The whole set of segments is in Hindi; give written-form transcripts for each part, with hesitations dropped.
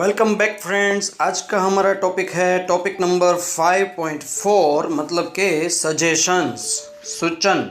Welcome back friends. आज का हमारा टॉपिक है टॉपिक नंबर 5.4 मतलब के सजेशंस, सूचन।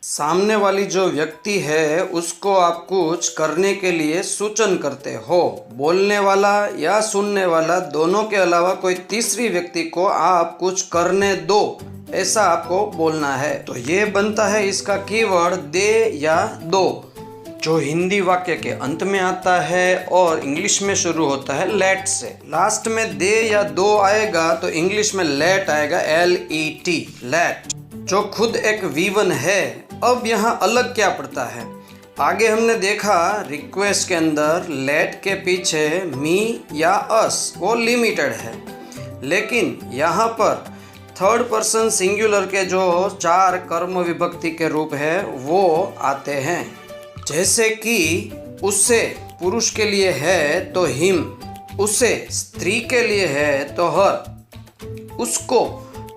सामने वाली जो व्यक्ति है उसको आप कुछ करने के लिए सूचन करते हो। बोलने वाला या सुनने वाला दोनों के अलावा कोई तीसरी व्यक्ति को आप कुछ करने दो, ऐसा आपको बोलना है। तो ये बनता है इसका कीवर्ड दे या दो, जो हिंदी वाक्य के अंत में आता है और इंग्लिश में शुरू होता है लेट से। लास्ट में दे या दो आएगा तो इंग्लिश में लेट आएगा, LET, लेट, जो खुद एक V1 है। अब यहाँ अलग क्या पड़ता है? आगे हमने देखा रिक्वेस्ट के अंदर लेट के पीछे मी या अस वो लिमिटेड है, लेकिन यहाँ पर थर्ड पर्सन सिंगुलर के जो 4 कर्म विभक्ति के रूप है वो आते हैं। जैसे कि उससे पुरुष के लिए है तो हिम, उसे स्त्री के लिए है तो हर, उसको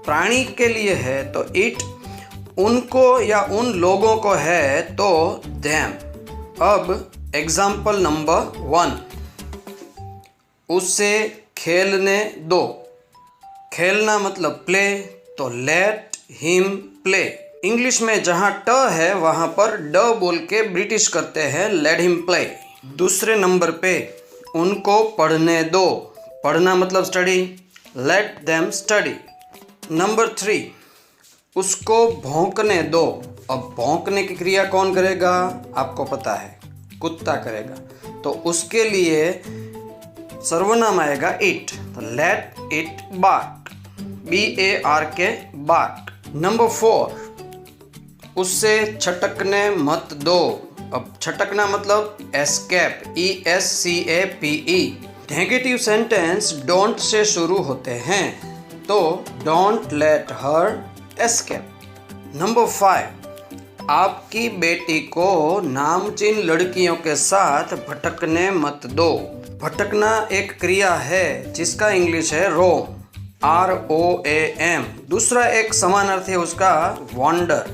प्राणी के लिए है तो इट, उनको या उन लोगों को है तो देम। अब एग्जाम्पल नंबर 1, उसे खेलने दो। खेलना मतलब प्ले, तो लेट हिम प्ले। इंग्लिश में जहाँ ट है वहाँ पर ड बोल के ब्रिटिश करते हैं लेट हिम प्ले। दूसरे नंबर पे उनको पढ़ने दो। पढ़ना मतलब study, let them study. Number 3, उसको भौंकने दो। अब भौंकने की क्रिया कौन करेगा? आपको पता है, कुत्ता करेगा, तो उसके लिए सर्वनाम आएगा इट, तो let it bark, BARK, bark. Number 4, उससे छटकने मत दो। अब छटकना मतलब escape, ESCAPE। Negative sentence don't से शुरू होते हैं, तो don't let her escape. Number 5, आपकी बेटी को नामचीन लड़कियों के साथ भटकने मत दो। भटकना एक क्रिया है जिसका इंग्लिश है रोम, ROAM। दूसरा एक समानार्थी है उसका वॉन्डर,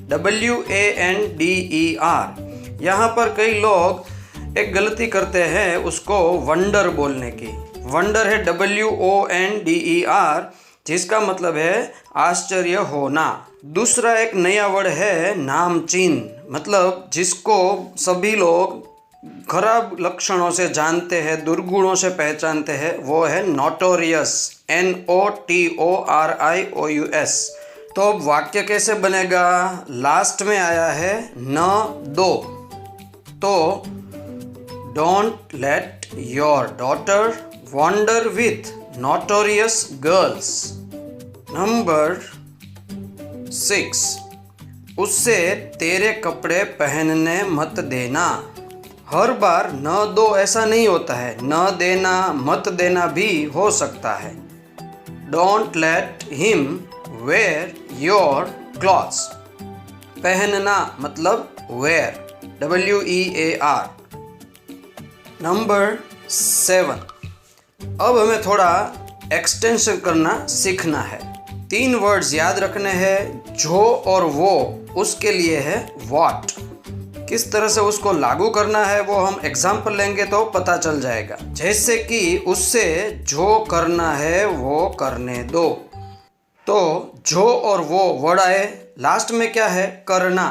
WANDER। यहाँ पर कई लोग एक गलती करते हैं उसको वंडर बोलने की। वंडर है WONDER, जिसका मतलब है आश्चर्य होना। दूसरा एक नया वर्ड है नामचीन, मतलब जिसको सभी लोग खराब लक्षणों से जानते हैं, दुर्गुणों से पहचानते हैं, वो है नोटोरियस, NOTORIOUS। तो अब वाक्य कैसे बनेगा? लास्ट में आया है न दो, तो don't let your daughter wander with notorious girls. Number 6, उससे तेरे कपड़े पहनने मत देना। हर बार न दो ऐसा नहीं होता है, न देना मत देना भी हो सकता है। Don't let him wear your clothes. पहनना मतलब वेयर, WEAR। नंबर 7, अब हमें थोड़ा एक्सटेंशन करना सीखना है। 3 वर्ड्स याद रखने हैं, जो और वो, उसके लिए है व्हाट। किस तरह से उसको लागू करना है वो हम एग्जाम्पल लेंगे तो पता चल जाएगा। जैसे कि उससे जो करना है वो करने दो, तो जो और वो वर्ड आए, लास्ट में क्या है? करना।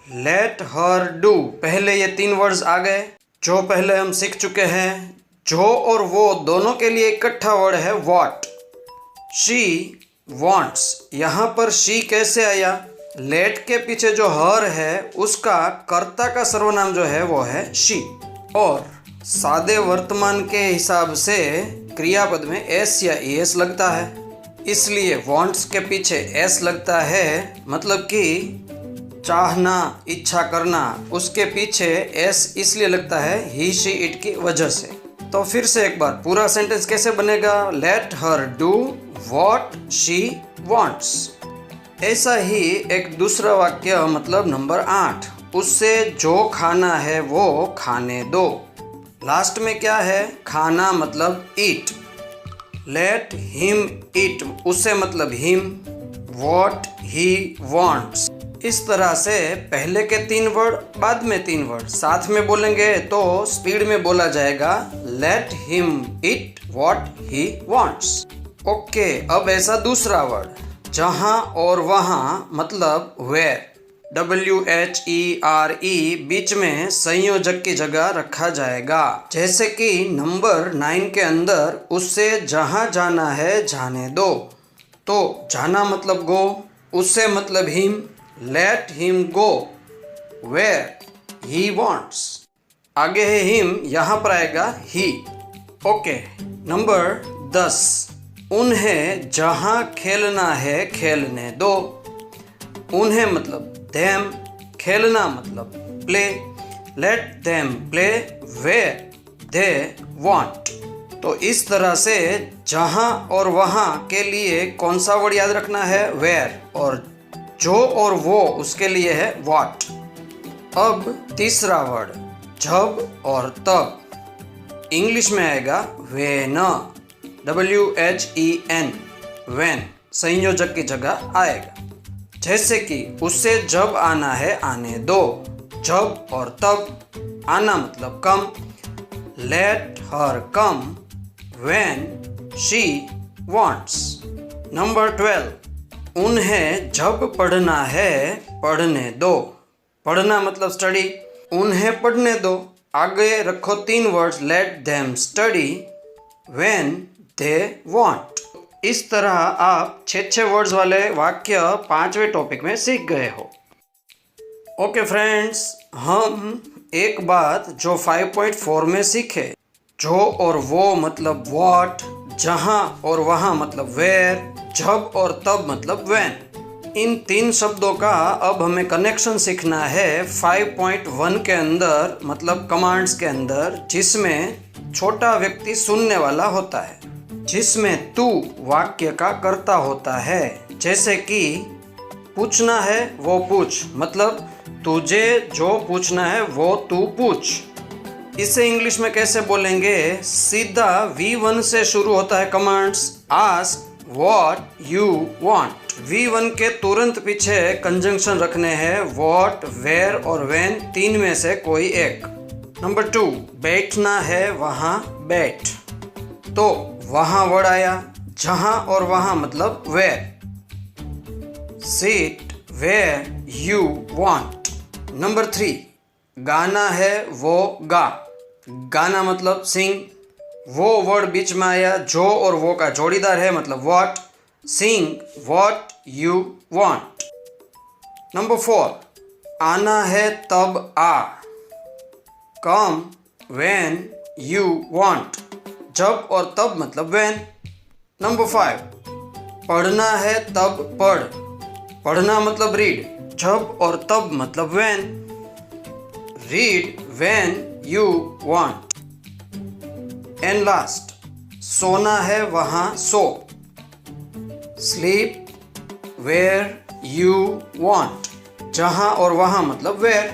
लेट हर डू, पहले ये 3 वर्ड्स आ गए जो पहले हम सीख चुके हैं। जो और वो दोनों के लिए इकट्ठा वर्ड है व्हाट। शी वॉन्ट्स, यहाँ पर शी कैसे आया? लेट के पीछे जो हर है उसका कर्ता का सर्वनाम जो है वो है शी, और सादे वर्तमान के हिसाब से क्रियापद में S या ES लगता है, इसलिए वॉन्ट्स के पीछे S लगता है, मतलब कि चाहना, इच्छा करना, उसके पीछे S इसलिए लगता है ही शी इट की वजह से। तो फिर से एक बार पूरा सेंटेंस कैसे बनेगा? Let her do what she wants. ऐसा ही एक दूसरा वाक्य मतलब नंबर 8, उससे जो खाना है वो खाने दो। लास्ट में क्या है? खाना मतलब ईट। लेट हिम ईट, उससे मतलब हिम, व्हाट ही वांट्स। इस तरह से पहले के 3 वर्ड बाद में 3 वर्ड साथ में बोलेंगे तो स्पीड में बोला जाएगा। Let him it what he wants. Okay, अब ऐसा दूसरा वर्ड, जहां और वहां मतलब वेयर, WHERE बीच में संयोजक की जगह रखा जाएगा। जैसे कि नंबर 9 के अंदर उससे जहां जाना है जाने दो, तो जाना मतलब गो, उससे मतलब him, let him go where he wants. आगे है हिम, यहाँ पर आएगा ही। ओके, नंबर 10, उन्हें जहाँ खेलना है खेलने दो। उन्हें मतलब them, खेलना मतलब play, let them play where they want। तो इस तरह से जहाँ और वहाँ के लिए कौन सा वर्ड याद रखना है, where, और जो और वो उसके लिए है what। अब तीसरा वर्ड, जब और तब, इंग्लिश में आएगा when, WHEN, when संयोजक की जगह आएगा। जैसे कि उससे जब आना है आने दो, जब और तब, आना मतलब कम, let her come when she wants। Number 12, उन्हें जब पढ़ना है पढ़ने दो। पढ़ना मतलब स्टडी, उन्हें पढ़ने दो। आगे रखो 3 words, let them study when they want। इस तरह आप 6 वर्ड्स वाले वाक्य 5वें टॉपिक में सीख गए हो। ओके फ्रेंड्स, हम एक बात जो 5.4 में सीखे, जो और वो मतलब व्हाट, जहाँ और वहाँ मतलब वेयर, जब और तब मतलब व्हेन। इन 3 शब्दों का अब हमें कनेक्शन सीखना है 5.1 के अंदर, मतलब कमांड्स के अंदर, जिसमें छोटा व्यक्ति सुनने वाला होता है, जिसमें तू वाक्य का कर्ता होता है। जैसे कि पूछना है वो पूछ, मतलब तुझे जो पूछना है वो तू पूछ। इसे इंग्लिश में कैसे बोलेंगे, सीधा V1 से शुरू होता है commands, ask what you want. V1 के तुरंत पीछे कंजंक्शन रखने हैं व्हाट, वेयर और व्हेन, 3 में से कोई एक। नंबर 2, बैठना है वहाँ बैठ, तो वहाँ वर्ड आया, जहाँ और वहाँ मतलब where, sit where you want. Number 3, गाना है वो गा, गाना मतलब सिंग, वो वर्ड बीच में आया, जो और वो का जोड़ीदार है मतलब what, sing what you want. Number 4, आना है तब आ, कम व्हेन यू वांट, जब और तब मतलब व्हेन। नंबर 5, पढ़ना है तब पढ़, पढ़ना मतलब रीड, जब और तब मतलब when, read when you want. And last, सोना है वहाँ सो, स्लीप वेयर यू वांट, जहाँ और वहाँ मतलब वेयर।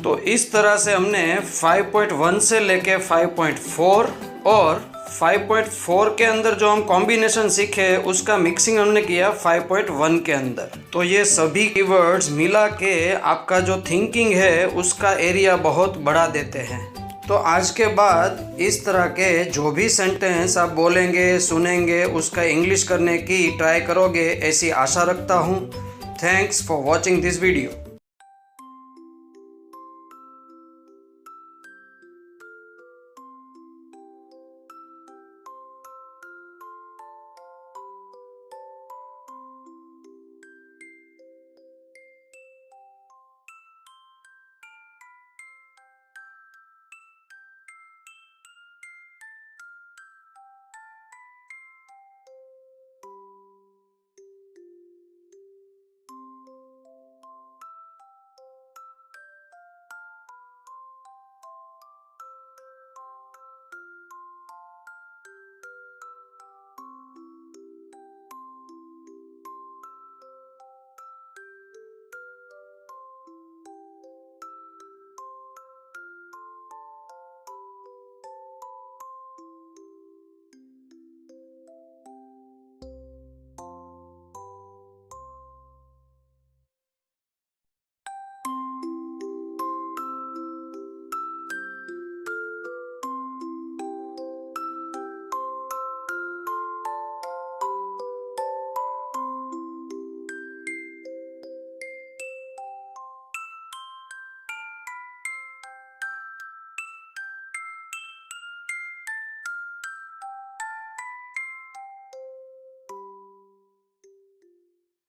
तो इस तरह से हमने 5.1 से लेके 5.4 और 5.4 के अंदर जो हम कॉम्बिनेशन सीखे उसका मिक्सिंग हमने किया 5.1 के अंदर। तो ये सभी कीवर्ड्स मिला के आपका जो थिंकिंग है उसका एरिया बहुत बढ़ा देते हैं। तो आज के बाद इस तरह के जो भी सेंटेंस आप बोलेंगे सुनेंगे उसका इंग्लिश करने की ट्राई करोगे, ऐसी आशा रखता हूँ। Thanks for watching this video.